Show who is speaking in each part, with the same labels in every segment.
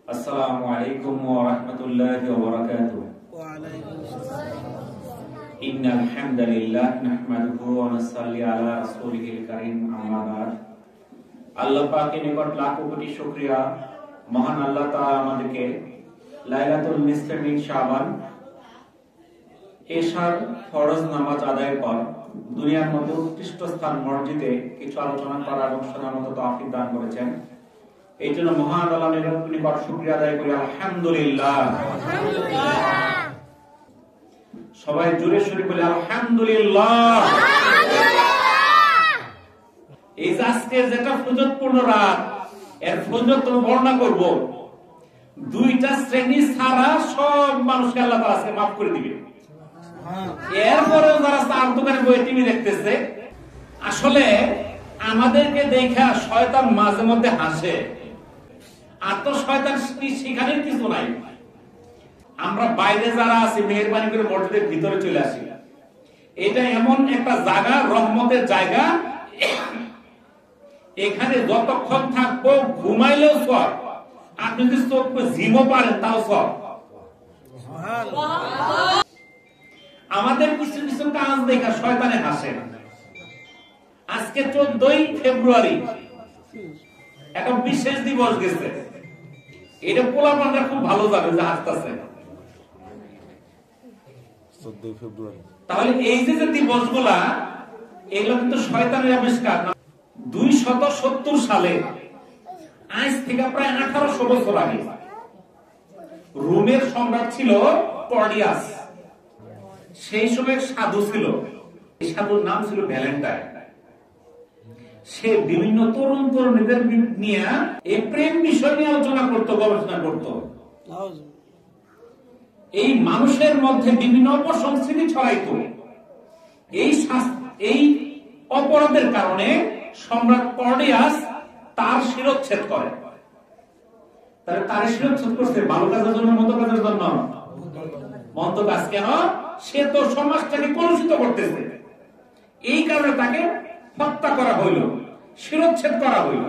Speaker 1: আসসালামু আলাইকুম ওয়া রাহমাতুল্লাহি ওয়া বারাকাতুহু।
Speaker 2: ওয়া আলাইকুম আসসালাম।
Speaker 1: ইন্নাল হামদালিল্লাহ নাহমাদুহু ওয়া নুসাল্লি আলা রাসূলিল কারীম, আম্মা বা'দ। আল্লাহ পাকের নিকট লাখো কোটি শুকরিয়া, মহান আল্লাহ তাআলা আমাদেরকে লাইলাতুল নিসফে মিন শাবান এশার ফরজ নামাজ আদায়ের পর দুনিয়ার মধ্যে উৎকৃষ্ট স্থান মসজিদে কিছু আলোচনা করা এবং শোনার মতো তৌফিক দান করেছেন। এই জন্য মহান আল্লাহর নিকট শুকরিয়া আদায় করি, আলহামদুলিল্লাহ। সবাই জোরে সোরে বলি আলহামদুলিল্লাহ। এই আজকের যেটা ফজিলতপূর্ণ রাত, এর ফজিলত বর্ণনা করব। দুইটা শ্রেণী ছাড়া সব মানুষকে আল্লাহ তাআলা আজকে মাফ করে দিবে। এরপরেও যারা চার দোকানে বসে টিভি দেখতেছে, আসলে আমাদেরকে দেখা শয়তান মাঝে মধ্যে হাসে, আর তো শয়তান সেখানে কিছু নাই। আমরা বাইরে যারা আছি মেহেরবানি করে মসজিদের ভিতরে চলে আসি। এটা এমন একটা জায়গা, রহমতের জায়গা। এখানে যতক্ষণ থাকবো ঘুমাইলেও সব, আপনি যদি চোখ ঝিমও পারেন তাও সব। আমাদের কিছু কিছু কাজ দেখা শয়তানে হাসে। আজকে 14ই ফেব্রুয়ারি একটা বিশেষ দিবস গেছে। এটা পোলাপানরা খুব ভালো যাবে যে হাসতেছে।
Speaker 2: 14 ফেব্রুয়ারি।
Speaker 1: তাহলে এই যে দিবসগুলা, এগুলো কিন্তু শয়তানের আবিষ্কার না। 270 সালে, আজ থেকে প্রায় 1800 বছর আগে, রোমের সম্রাট ছিল ক্লডিয়াস। সেই সময় সাধু ছিল, এই সাধুর নাম ছিল ভ্যালেন্টাইন। সে বিভিন্ন তরুণ তরুণীদের নিয়ে এই প্রেম বিষয় নিয়ে আলোচনা করতো, গবেষণা করত। এই মানুষের মধ্যে বিভিন্ন অপসংস্কৃতি ছড়াইতো। এই অপরাধের কারণে সম্রাট ক্লডিয়াস তার শিরচ্ছেদ করে। তাহলে তার শিরচ্ছেদ করছে ভালো কাজের জন্য, মন্দ কাজের জন্য? মন্দ কাজ। কেন? সে তো সমাজটাকে কলুষিত করতেছে। এই কারণে তাকে হত্যা করা হইল, শিরচ্ছেদ করা হইল।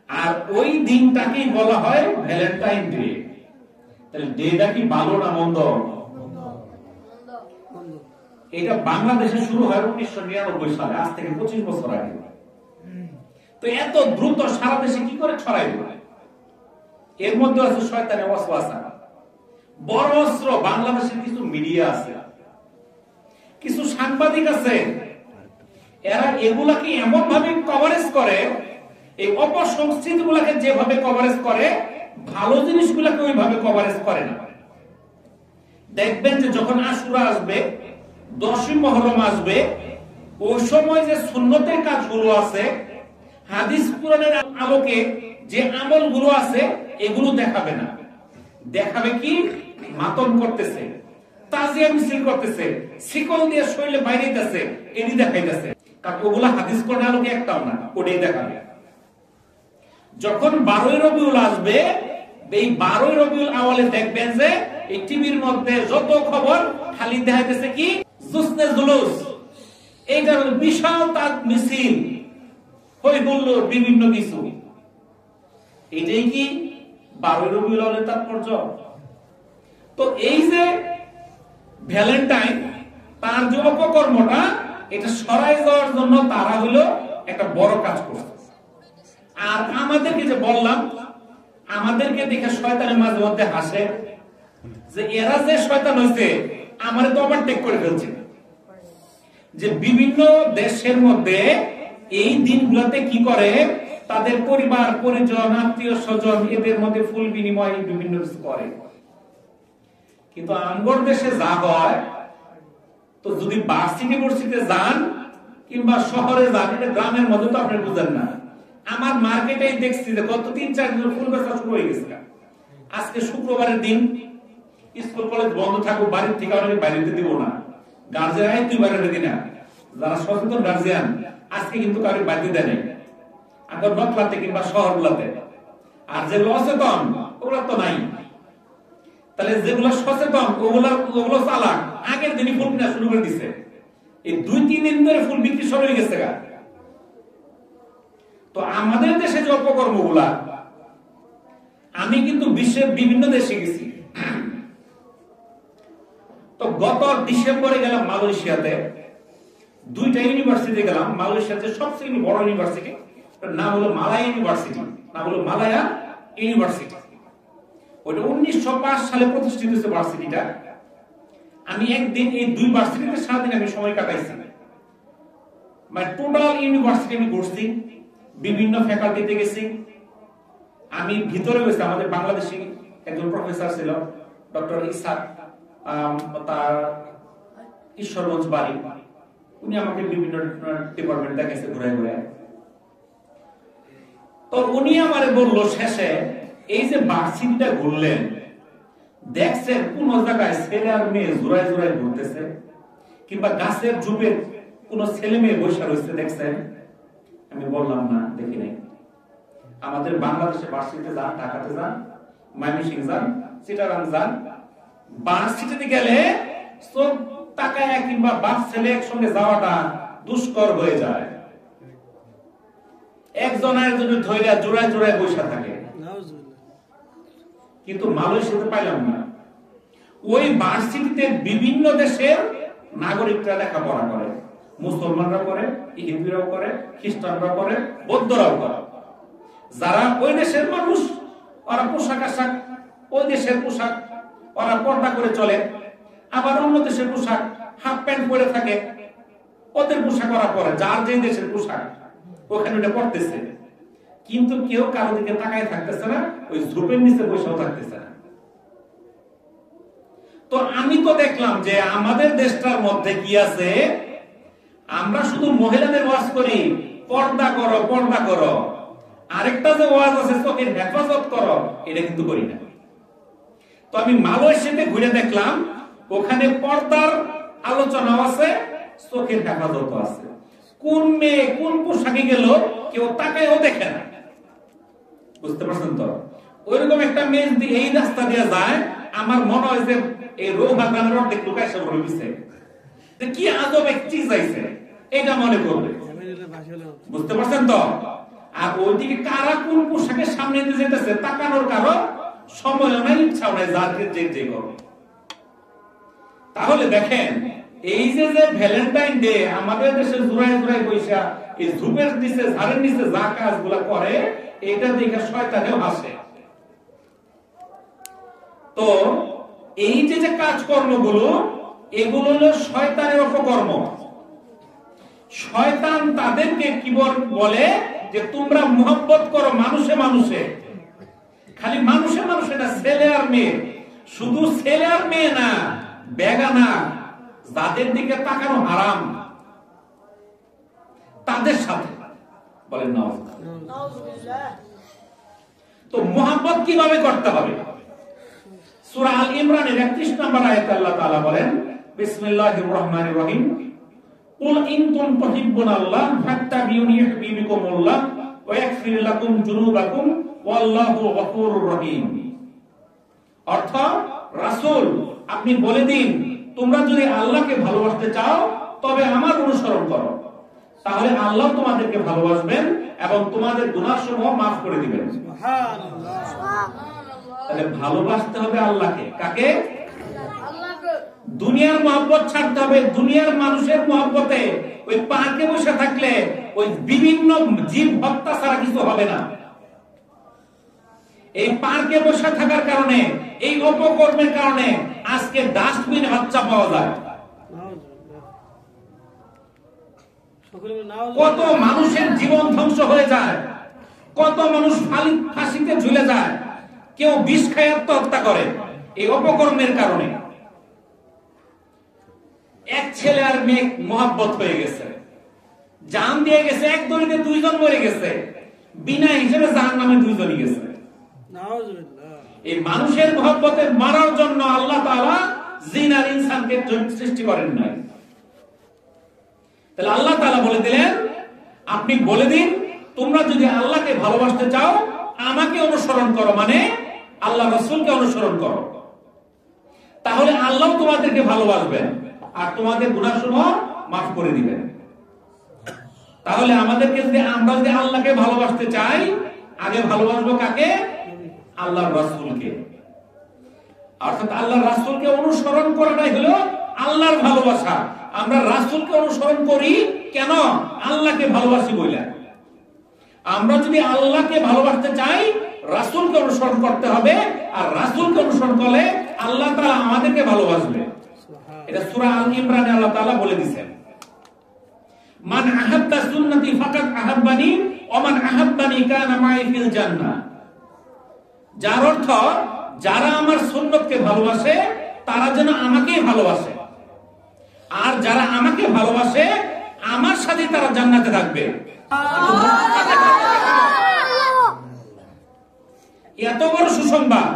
Speaker 1: আর ওই দিনটাকেই বলা হয় ভ্যালেন্টাইন ডে। তাহলে ডেটা কি ভালো না মন্দ? এটা বাংলাদেশে শুরু হয় 1999 সালে, আজ থেকে 25 বছর আগে। তো এত দ্রুত সারা দেশে কি করে ছড়াই দিল? এর মধ্যে আছে শয়তানের ওয়াসওয়াসা। বড় অস্ত্র বাংলাদেশের কিছু মিডিয়া আছে, কিছু সাংবাদিক আছে, এরা এগুলাকে এমন ভাবে কভারেজ করে, এই অপসংস্কৃতি গুলাকে যেভাবে কভারেজ করে, ভালো জিনিসগুলাকে ওইভাবে কভারেজ করে না। দেখবেন যে যখন আশুরা আসবে, 10ই মুহররম আসবে, ওই সময় যে সুন্নতের কাজগুলো আছে, হাদিস কুরআনের আলোকে যে আমলগুলো আছে, এগুলো দেখাবে না। দেখাবে কি? মাতম করতেছে, তাজিয়া মিছিল করতেছে, শিকল দিয়ে শরীরে বাইরে যাচ্ছে, এটি দেখাইতেছে। কারণ ওগুলা হাদিস কোরআনের আলোকে একটাও না, ওটাই দেখাবে। যখন 12ই রবিউল আসবে, এই 12ই রবিউল আওয়ালে দেখবেন যে এই টিভির মধ্যে যত খবর খালি দেখাইতেছে কি? জুসনে জুলুস। এইটা বিশাল তার মিছিল, হই বলল বিভিন্ন কিছু। এটাই কি 12ই রবিউল আওয়ালের তাৎপর্য? তো এই যে ভ্যালেন্টাইন, তার যে অপকর্মটা, এটা সরাই যাওয়ার জন্য তারা হলো একটা বড় কাজ করছে। আর আমাদেরকে যে বললাম, আমাদেরকে দেখে শয়তানের মাঝে মধ্যে হাসে যে এরা যে শয়তান হয়েছে, আমারে তো ওভারটেক করে ফেলছে। যে বিভিন্ন দেশের মধ্যে এই দিনগুলোতে কি করে, তাদের পরিবার পরিজন আত্মীয় স্বজন এদের মধ্যে ফুল বিনিময় বিভিন্ন কিছু করে। কিন্তু আমগর দেশে যা হয়, তো যদি ভার্সিটি ভার্সিটিতে যান কিংবা শহরে যান, এটা গ্রামের মধ্যে তো আপনি বুঝেন না। আমার মার্কেটে দেখছি যে গত 3-4 দিন ফুল বেচা শুরু হয়ে গেছে। আজকে শুক্রবারের দিন, স্কুল কলেজ বন্ধ থাকুক, বাড়ির থেকে অনেকে বাইরে দিব না, গার্জিয়ান তুই বাইরে দিবি না। যারা সচেতন গার্জিয়ান আজকে কিন্তু কারোর বাইরে দেয় নাই, আবার নকলাতে কিংবা শহরগুলাতে। আর যেগুলো অচেতন ওগুলা তো নাই। তাহলে যেগুলো সচেতন ওগুলো চালাক, আগের দিনই ফুল কিনা শুরু করে দিছে। এই 2-3 দিন ধরে ফুল বিক্রি শুরু হয়ে গেছে। তো আমাদের দেশে যে অপকর্মগুলা, আমি কিন্তু বিশ্বের বিভিন্ন দেশে গেছি। তো গত ডিসেম্বরে গেলাম মালয়েশিয়াতে, 2টা ইউনিভার্সিটি গেলাম। মালয়েশিয়াতে সবচেয়ে বড় ইউনিভার্সিটি, নাম হলো মালায়া ইউনিভার্সিটি, নাম হলো মালায়া ইউনিভার্সিটি। ওটা 1905 সালে প্রতিষ্ঠিত হয়েছে ভার্সিটিটা। আমি একদিন এই 2 ভার্সিটিতে সারাদিন আমি সময় কাটাইছি। মানে টোটাল ইউনিভার্সিটি আমি ঘুরছি, বিভিন্ন ফ্যাকাল্টিতে গেছি। আমি ভিতরে গেছি, আমাদের বাংলাদেশি একজন প্রফেসর ছিল ডক্টর ইসাক, তার ঈশ্বরগঞ্জ বাড়ি। উনি আমাকে বিভিন্ন ডিপার্টমেন্ট দেখাইছে ঘুরে ঘুরে। তো উনি আমারে বলল শেষে, এই যে ভার্সিটিটা ঘুরলেন, দেখছেন কোন জায়গায় ছেলে আর মেয়ে জোড়ায় জোড়ায় ঘুরতেছে, কিংবা গাছের ঝুপে কোন ছেলে মেয়ে বসে রয়েছে দেখছেন? আমি বললাম না, দেখি নাই। আমাদের বাংলাদেশে ভার্সিটিতে যান, ঢাকাতে যান, ময়মনসিংহ যান, চিটাগাং যান, ভার্সিটিতে গেলে সব তাকায় কিংবা বাপ ছেলে একসঙ্গে যাওয়াটা দুষ্কর হয়ে যায়। একজন আরেকজনের ধৈর্য জোড়ায় জোড়ায় বসে থাকে। কিন্তু মালয়েশিয়াতে পাইলাম না। ওই ভার্সিটিতে বিভিন্ন দেশের নাগরিকরা লেখাপড়া করে, মুসলমানরা করে, ইহুদিরাও করে, খ্রিস্টানরা করে, বৌদ্ধরাও করে। যারা ওই দেশের মানুষ, ওরা পোশাক আশাক ওই দেশের পোশাক, ওরা পর্দা করে চলে। আবার অন্য দেশের পোশাক, হাফ প্যান্ট পরে থাকে, ওদের পোশাক ওরা পরে, যার যে দেশের পোশাক ওখানে ওটা পড়তেছে। কিন্তু কেউ কারো দিকে তাকায় থাকতেছে না, ওই ঝোপের নিচে বসেও থাকতেছে না। তো আমি তো দেখলাম যে আমাদের দেশটার মধ্যে কি আছে, আমরা শুধু মহিলাদের ওয়াজ করি, পর্দা করো পর্দা করো। আরেকটা যে ওয়াজ আছে চোখের হেফাজত করো, এটা কিন্তু করি না। তো আমি মালয়েশিয়াতে ঘুরে দেখলাম, ওখানে পর্দার আলোচনা আছে, চোখের হেফাজত আছে। কোন মেয়ে কোন পোশাকে গেল কেউ তাকায়ও দেখে না। বুঝতে পারছেন তো? ওইরকম একটা মেয়ে যদি এই রাস্তা দিয়ে যায়, আমার মনে হয় যে এই রোহা গ্রামের অর্ধেক লোক এসে বলে দিচ্ছে কি আজব এক চিজ আইছে, এটা মনে করবে। বুঝতে পারছেন তো? আর ওইদিকে কারা কোন পোশাকের সামনে দিয়ে যেতেছে তাকানোর কারো সময় নাই, ইচ্ছা নাই, যাকে যে করবে। তাহলে দেখেন, এই যে ভ্যালেন্টাইন ডে আমাদের দেশে জোড়ায় জোড়ায় বৈশা এই ঝুপের নিচে ঝাড়ের নিচে যা কাজগুলা করে, এটা দেখে শয়তানেও হাসে। তো এই যে কাজকর্মগুলো, এগুলো হলো শয়তানের অপকর্ম। শয়তান তাদেরকে কি বলে যে তোমরা মুহাব্বত করো মানুষে মানুষে, খালি মানুষে মানুষে না, ছেলে আর মেয়ে। শুধু ছেলে আর মেয়ে না, বেগানা যাদের দিকে তাকানো হারাম তাদের সাথে বলেন না। তো মুহাব্বত কিভাবে করতে হবে? সূরা আল ইমরানের 31 নম্বর আয়াতে আল্লাহ তাআলা বলেন, বিসমিল্লাহির রহমানির রহিম, কুল ইন কুনতুম তুহিব্বুনাল্লাহ ফাত্তাবিউনি ইউহিব্বুকুমুল্লাহ ওয়া ইয়াগফির লাকুম যুনুবাকুম ওয়াল্লাহু গফুরুর রহিম। অর্থ, রাসূল আপনি বলে দিন, তোমরা যদি আল্লাহকে ভালোবাসতে চাও তবে আমার অনুসরণ করো, তাহলে আল্লাহ তোমাদেরকে ভালোবাসবেন এবং তোমাদের গুনাহসমূহ maaf করে দিবেন। সুবহানাল্লাহ। তাহলে ভালোবাসতে হবে আল্লাহকে। কাকে? আল্লাহকে। দুনিয়ার মহব্বত ছাড়তে হবে। দুনিয়ার মানুষের মহব্বতে ওই পার্কে বসে থাকলে ওই বিভিন্ন জীব হত্যা ছাড়া কিছু হবে না। এই পার্কে বসে থাকার কারণে, এই অপকর্মের কারণে আজকে ডাস্টবিন বাচ্চা পাওয়া যায়। কত মানুষের জীবন ধ্বংস হয়ে যায়, কত মানুষ ফাঁসিতে ঝুলে যায়, কেউ বিষ খায় আত্মহত্যা করে এই অপকর্মের কারণে। এক ছেলে আর মেয়ে মহব্বত হয়ে গেছে, জান দিয়ে গেছে, এক দড়িতে 2 জন মরে গেছে, বিনা হিসেবে জাহান্নামে 2 জনই গেছে। এই মানুষের মহব্বতে মারার জন্য আল্লাহ তাআলা জিন আর ইনসানকে সৃষ্টি করেন নাই। তাহলে আল্লাহ তাআলা বলে দিলেন, আপনি বলে দিন তোমরা যদি আল্লাহকে ভালোবাসতে চাও আমাকে অনুসরণ করো, মানে আল্লাহ রাসূলকে অনুসরণ করো, তাহলে আল্লাহ তোমাদেরকে ভালোবাসবেন আর তোমাদের গুনাহসমূহ maaf করে দিবেন। তাহলে আমরা যদি আল্লাহকে ভালোবাসতে চাই, আগে ভালোবাসবো কাকে? আল্লাহর রাসূলকে। অর্থাৎ আল্লাহর রাসূলকে অনুসরণ করাটাই হলো আল্লাহর ভালোবাসা। আমরা রাসূলকে অনুসরণ করি কেন? আল্লাহকে ভালোবাসি বইলা। আমরা যদি আল্লাহকে ভালোবাসতে চাই, রাসূলকে অনুসরণ করতে হবে, আর রাসূলকে অনুসরণ করলে আল্লাহ তাআলা আমাদেরকে ভালোবাসবে। এটা সূরা আল ইমরানে আল্লাহ তাআলা বলে দিয়েছেন, মান আহাব্বা সুন্নতি ফাকাদ আহাব্বানি ওয়া মান আহাব্বানি কানা মাই ফিল জান্নাহ। যার অর্থ, যারা আমার সুন্নতকে ভালোবাসে তারা যেন আমাকেই ভালোবাসে, আর যারা আমাকে ভালোবাসে আমার সাথে তারা জান্নাতে থাকবে। এত বড় সুসংবাদ,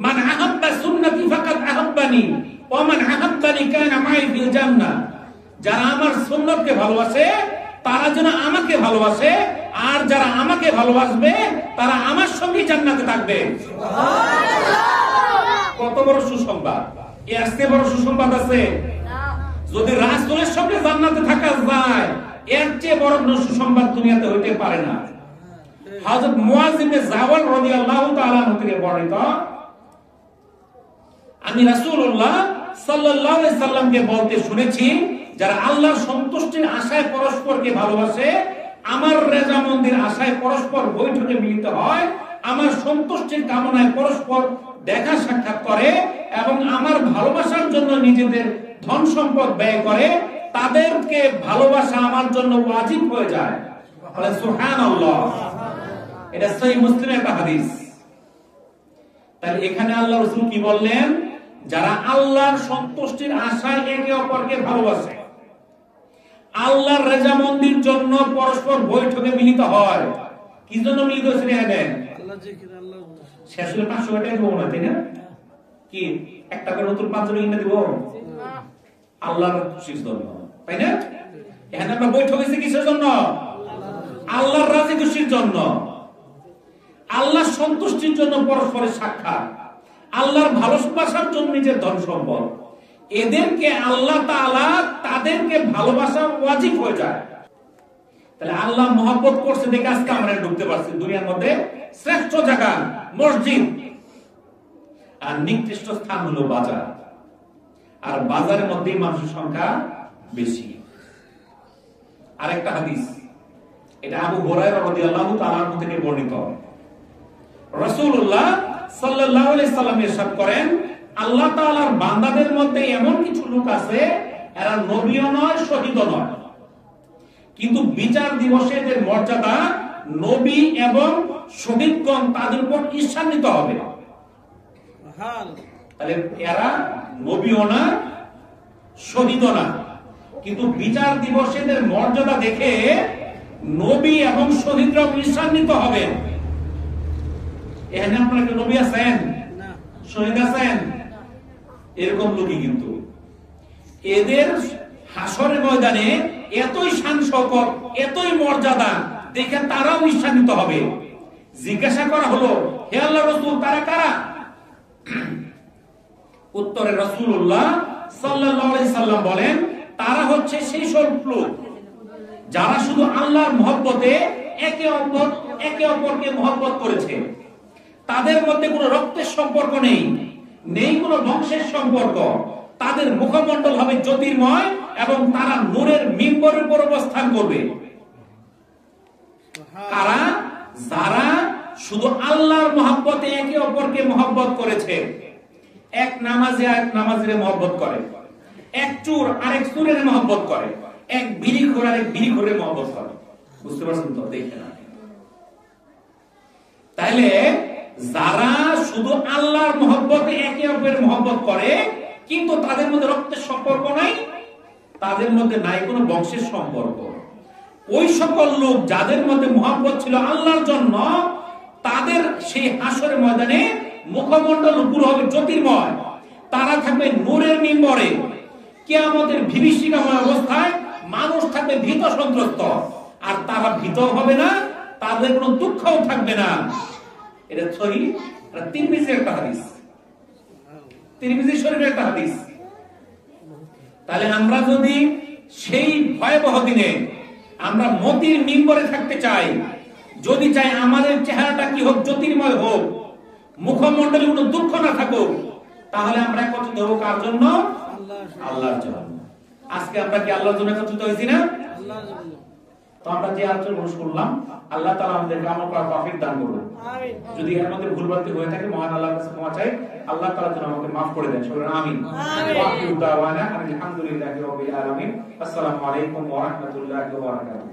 Speaker 1: মান আহাব্বা সুন্নতি ফাকাদ আহাব্বানি ওয়া মান আহাব্বানি কানা মাই ফিল জান্নাহ। যারা আমার সুন্নতকে ভালোবাসে তারা যেন আমাকে ভালোবাসে, আর যারা আমাকে ভালোবাসবে তারা আমার সঙ্গে জান্নাতে থাকবে। কত বড় সুসংবাদ! এর চেয়ে বড় সুসংবাদ আছে? যদি রাসূলের সঙ্গে জান্নাতে থাকা যায়, এর চেয়ে বড় সুসংবাদ দুনিয়াতে হইতে পারে না। হযরত মুয়ায ইবনে জাবাল রাদিয়াল্লাহু তাআলা থেকে বর্ণিত, আমি রাসূলুল্লাহ সাল্লাল্লাহু আলাইহি সাল্লামকে বলতে শুনেছি, যারা আল্লাহর সন্তুষ্টির আশায় পরস্পরকে ভালোবাসে, আমার রেজামন্দির আশায় পরস্পর বৈঠকে মিলিত হয়, আমার সন্তুষ্টির কামনায় পরস্পর দেখা সাক্ষাৎ করে এবং আমার ভালোবাসার জন্য নিজেদের ধন সম্পদ ব্যয় করে, তাদেরকে ভালোবাসা আমার জন্য ওয়াজিব হয়ে যায়। বলে সুবহানাল্লাহ। এটা সহিহ মুসলিমের একটা হাদিস। তাহলে এখানে আল্লাহ রাসূল কি বললেন? যারা আল্লাহর সন্তুষ্টির আশায় একে অপরকে ভালোবাসে, আল্লাহর রেজামন্দির জন্য পরস্পর বৈঠকে মিলিত হয়। কি জন্য মিলিত হয়েছে? আল্লাহ জিকির, আল্লাহ শেষ হলে 500 টাকা দেবো না, তাই না? কি একটা করে নতুন 500 টাকা দিব? আল্লাহর খুশির জন্য, তাই না? এখানে আমরা বৈঠক হয়েছে কিসের জন্য? আল্লাহর রাজি খুশির জন্য, আল্লাহর সন্তুষ্টির জন্য পরস্পরের সাক্ষাৎ, আল্লাহর ভালোবাসার জন্য নিজের ধন সম্পদ। এদেরকে আল্লাহ তাআলা তাদেরকে ভালোবাসা ওয়াজিব হয়ে যায়। তাহলে আল্লাহ মহব্বত করছে দেখে আজকে আমরা ঢুকতে পারছি দুনিয়ার মধ্যে শ্রেষ্ঠ জায়গা মসজিদ, আর নিকৃষ্ট স্থান হলো বাজার। আর বাজারের মধ্যেই মানুষের সংখ্যা বেশি। আরেকটা হাদিস, এটা আবু হুরায়রা রাদিয়াল্লাহু তাআলা থেকে বর্ণিত। রাসূলুল্লাহ সাল্লাল্লাহু আলাইহি সাল্লাম ইরশাদ করেন, আল্লাহ তাআলার বান্দাদের মধ্যে এমন কিছু লোক আছে, এরা নবীও নয়, শহীদও নয়, কিন্তু বিচার দিবসে এদের মর্যাদা নবী এবং শহীদগণ তাদের উপর ঈর্ষান্বিত হবে। তাহলে এরা নবীও না, শহীদও না, কিন্তু বিচার দিবসে এদের মর্যাদা দেখে নবী এবং শহীদরা ঈর্ষান্বিত হবে। এখানে আপনারা কি নবী আছেন? শহীদ আছেন? এরকম লোকই কিন্তু এদের হাসরের ময়দানে এতই শান শওকত, এতই মর্যাদা দেখে তারাও ঈর্ষান্বিত হবে। জিজ্ঞাসা করা হলো, হে আল্লাহর রাসূল, তারা কারা? উত্তরে রাসূলুল্লাহ সাল্লাল্লাহু আলাইহি সাল্লাম বলেন, তারা হচ্ছে সেই সব লোক যারা শুধু আল্লাহর মহব্বতে একে অপরকে মহব্বত করেছে। তাদের মধ্যে কোনো রক্তের সম্পর্ক নেই, নেই কোনো বংশের সম্পর্ক। তাদের মুখমণ্ডল হবে জ্যোতির্ময় এবং তারা নূরের মিম্বরের উপর অবস্থান করবে। তারা যারা শুধু আল্লাহর মহব্বতে একে অপরকে মহব্বত করেছে। এক নামাজি আরেক নামাজিরে মহব্বত করে, এক চোর আরেক চোরের মহব্বত করে, এক বিড়িখোর আরেক বিড়িখোরের মহব্বত করে। বুঝতে পারছেন তো? দেখেন, তাইলে যারা শুধু আল্লাহর মহব্বতে একে অপরের মহব্বত করে কিন্তু তাদের মধ্যে রক্তের সম্পর্ক নাই, তাদের মধ্যে নাই কোনো বংশের সম্পর্ক, ওই সকল লোক যাদের মধ্যে মহব্বত ছিল আল্লাহর জন্য, তাদের সেই হাসরের ময়দানে মুখমণ্ডল পুরো হবে জ্যোতির্ময়। তারা থাকবে নূরের মিম্বরে, কিয়ামতের বিভীষিকাময় অবস্থায় মানুষ থাকবে ভীত সন্ত্রস্ত, আর তারা ভীত হবে না, তাদের কোনো দুঃখও থাকবে না। এটা সহিহ, এটা তিরমিজির একটা হাদিস, তিরমিজি শরীফের একটা হাদিস। তাহলে আমরা যদি সেই ভয়াবহ দিনে আমরা মতির মিম্বরে থাকতে চাই, যদি চাই আমাদের চেহারাটা কি হোক, জ্যোতির্ময় হোক, মুখমণ্ডলে কোনো দুঃখ না থাকুক, তাহলে আমরা একত্রিত হবো কার জন্য? আল্লাহর জন্য। আজকে আমরা কি আল্লাহর জন্য একত্রিত হয়েছি না? তো আমরা যে আলোচনা শুনলাম, আল্লাহ তাআলা আমাদেরকে আমল করার তৌফিক দান করুন। যদি এর মধ্যে ভুলভ্রান্তি হয়ে থাকে, মহান আল্লাহর কাছে ক্ষমা চাই, আল্লাহ তাআলা যেন আমাকে maaf করে দেন। বলেন আমিন। ওয়া আখিরু দাওয়ানা আলহামদুলিল্লাহি রাব্বিল আলামিন। আসসালামু আলাইকুম ওয়া রাহমাতুল্লাহি ওয়া বারাকাতুহু।